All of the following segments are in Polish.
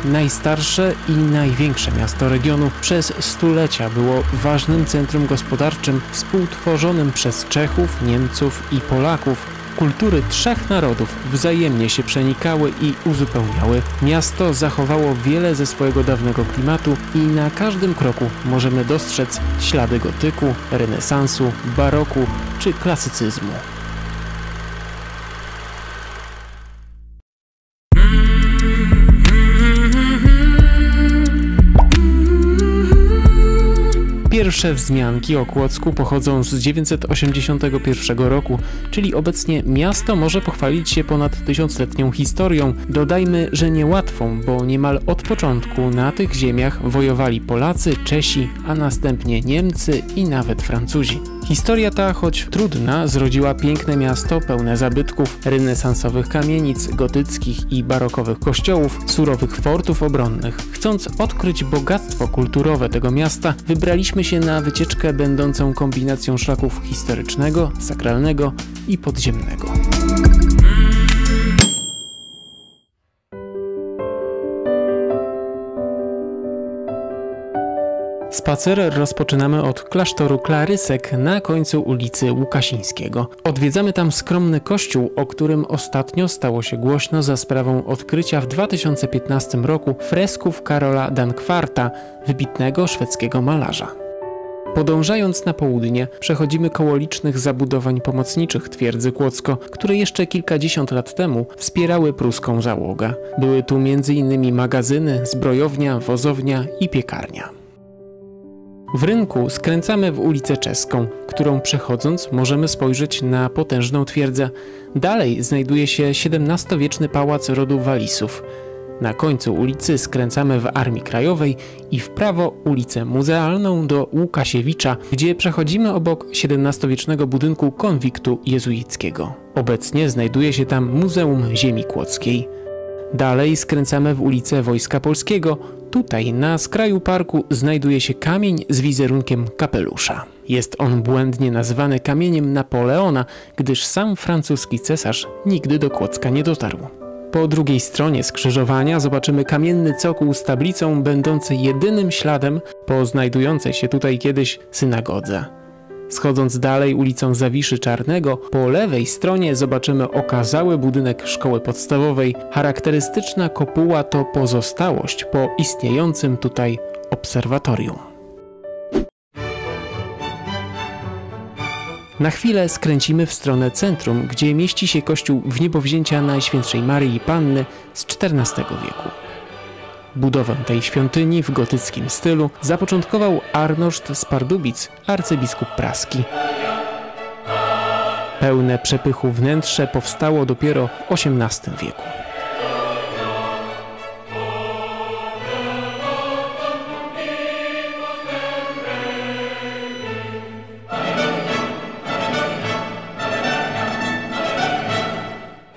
najstarsze i największe miasto regionu, przez stulecia było ważnym centrum gospodarczym współtworzonym przez Czechów, Niemców i Polaków. Kultury trzech narodów wzajemnie się przenikały i uzupełniały. Miasto zachowało wiele ze swojego dawnego klimatu i na każdym kroku możemy dostrzec ślady gotyku, renesansu, baroku czy klasycyzmu. Pierwsze wzmianki o Kłodzku pochodzą z 981 roku, czyli obecnie miasto może pochwalić się ponad 1000-letnią historią. Dodajmy, że niełatwą, bo niemal od początku na tych ziemiach wojowali Polacy, Czesi, a następnie Niemcy i nawet Francuzi. Historia ta, choć trudna, zrodziła piękne miasto pełne zabytków, renesansowych kamienic, gotyckich i barokowych kościołów, surowych fortów obronnych. Chcąc odkryć bogactwo kulturowe tego miasta, wybraliśmy się na wycieczkę będącą kombinacją szlaków historycznego, sakralnego i podziemnego. Spacer rozpoczynamy od klasztoru Klarysek na końcu ulicy Łukasińskiego. Odwiedzamy tam skromny kościół, o którym ostatnio stało się głośno za sprawą odkrycia w 2015 roku fresków Karola Dankwarta, wybitnego szwedzkiego malarza. Podążając na południe, przechodzimy koło licznych zabudowań pomocniczych twierdzy Kłodzko, które jeszcze kilkadziesiąt lat temu wspierały pruską załogę. Były tu m.in. magazyny, zbrojownia, wozownia i piekarnia. W rynku skręcamy w ulicę Czeską, którą przechodząc możemy spojrzeć na potężną twierdzę. Dalej znajduje się XVII-wieczny pałac rodu Walisów. Na końcu ulicy skręcamy w Armii Krajowej i w prawo ulicę Muzealną do Łukasiewicza, gdzie przechodzimy obok XVII-wiecznego budynku konwiktu jezuickiego. Obecnie znajduje się tam Muzeum Ziemi Kłodzkiej. Dalej skręcamy w ulicę Wojska Polskiego. Tutaj na skraju parku znajduje się kamień z wizerunkiem kapelusza. Jest on błędnie nazywany kamieniem Napoleona, gdyż sam francuski cesarz nigdy do Kłodzka nie dotarł. Po drugiej stronie skrzyżowania zobaczymy kamienny cokół z tablicą będący jedynym śladem po znajdującej się tutaj kiedyś synagodze. Schodząc dalej ulicą Zawiszy Czarnego, po lewej stronie zobaczymy okazały budynek szkoły podstawowej. Charakterystyczna kopuła to pozostałość po istniejącym tutaj obserwatorium. Na chwilę skręcimy w stronę centrum, gdzie mieści się kościół Wniebowzięcia Najświętszej Maryi Panny z XIV wieku. Budowę tej świątyni w gotyckim stylu zapoczątkował Arnoszt z Pardubic, arcybiskup praski. Pełne przepychu wnętrze powstało dopiero w XVIII wieku.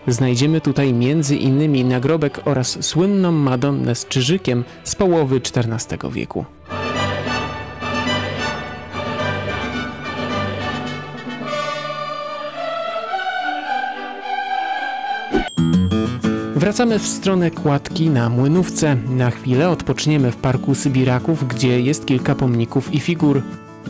Znajdziemy tutaj m.in. nagrobek oraz słynną Madonnę z krzyżykiem z połowy XIV wieku. Wracamy w stronę kładki na Młynówce. Na chwilę odpoczniemy w Parku Sybiraków, gdzie jest kilka pomników i figur.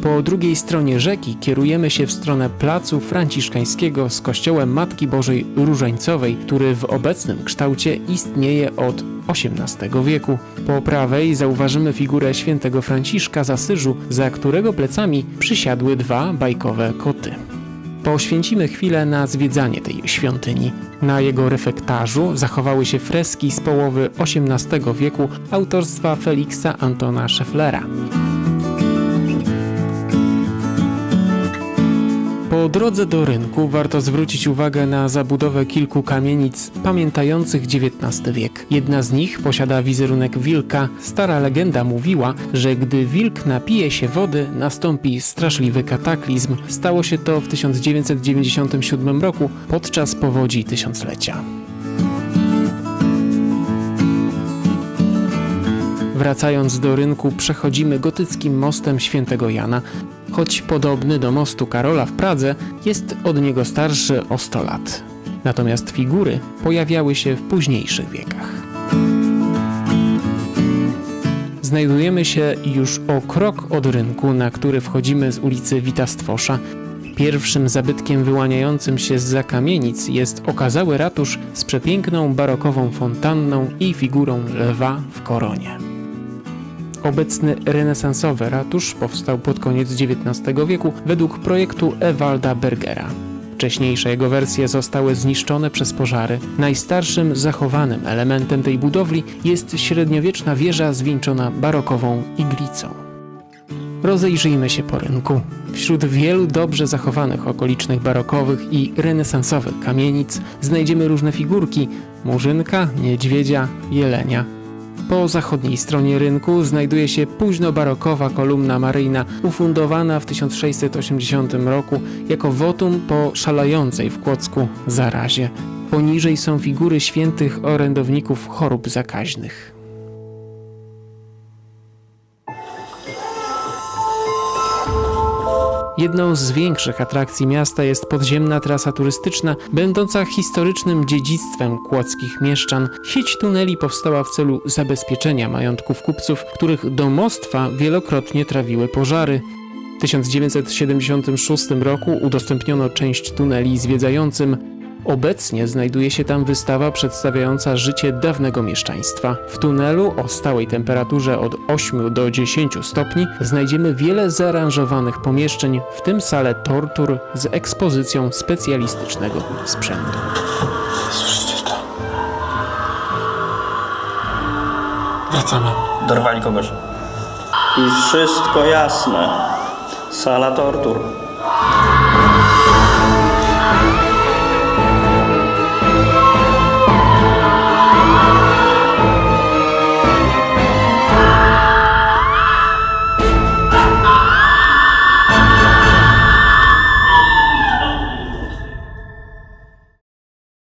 Po drugiej stronie rzeki kierujemy się w stronę Placu Franciszkańskiego z kościołem Matki Bożej Różańcowej, który w obecnym kształcie istnieje od XVIII wieku. Po prawej zauważymy figurę świętego Franciszka z Asyżu, za którego plecami przysiadły dwa bajkowe koty. Poświęcimy chwilę na zwiedzanie tej świątyni. Na jego refektarzu zachowały się freski z połowy XVIII wieku autorstwa Feliksa Antona Schefflera. Po drodze do rynku warto zwrócić uwagę na zabudowę kilku kamienic pamiętających XIX wiek. Jedna z nich posiada wizerunek wilka. Stara legenda mówiła, że gdy wilk napije się wody, nastąpi straszliwy kataklizm. Stało się to w 1997 roku podczas powodzi tysiąclecia. Wracając do rynku, przechodzimy gotyckim mostem Świętego Jana. Choć podobny do mostu Karola w Pradze, jest od niego starszy o 100 lat. Natomiast figury pojawiały się w późniejszych wiekach. znajdujemy się już o krok od rynku, na który wchodzimy z ulicy Wita Stwosza. Pierwszym zabytkiem wyłaniającym się zza kamienic jest okazały ratusz z przepiękną barokową fontanną i figurą lwa w koronie. Obecny renesansowy ratusz powstał pod koniec XIX wieku według projektu Ewalda Bergera. Wcześniejsze jego wersje zostały zniszczone przez pożary. Najstarszym zachowanym elementem tej budowli jest średniowieczna wieża zwieńczona barokową iglicą. Rozejrzyjmy się po rynku. Wśród wielu dobrze zachowanych okolicznych barokowych i renesansowych kamienic znajdziemy różne figurki: murzynka, niedźwiedzia, jelenia. Po zachodniej stronie rynku znajduje się późnobarokowa kolumna maryjna ufundowana w 1680 roku jako wotum po szalejącej w Kłodzku zarazie. Poniżej są figury świętych orędowników chorób zakaźnych. Jedną z większych atrakcji miasta jest podziemna trasa turystyczna, będąca historycznym dziedzictwem kłodzkich mieszczan. Sieć tuneli powstała w celu zabezpieczenia majątków kupców, których domostwa wielokrotnie trawiły pożary. W 1976 roku udostępniono część tuneli zwiedzającym. Obecnie znajduje się tam wystawa przedstawiająca życie dawnego mieszczaństwa. W tunelu o stałej temperaturze od 8 do 10 stopni znajdziemy wiele zaaranżowanych pomieszczeń, w tym salę tortur z ekspozycją specjalistycznego sprzętu. Słyszycie to? Wracamy. Dorwali kogoś. I wszystko jasne. Sala tortur.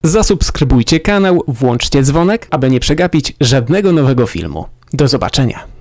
Zasubskrybujcie kanał, włączcie dzwonek, aby nie przegapić żadnego nowego filmu. Do zobaczenia!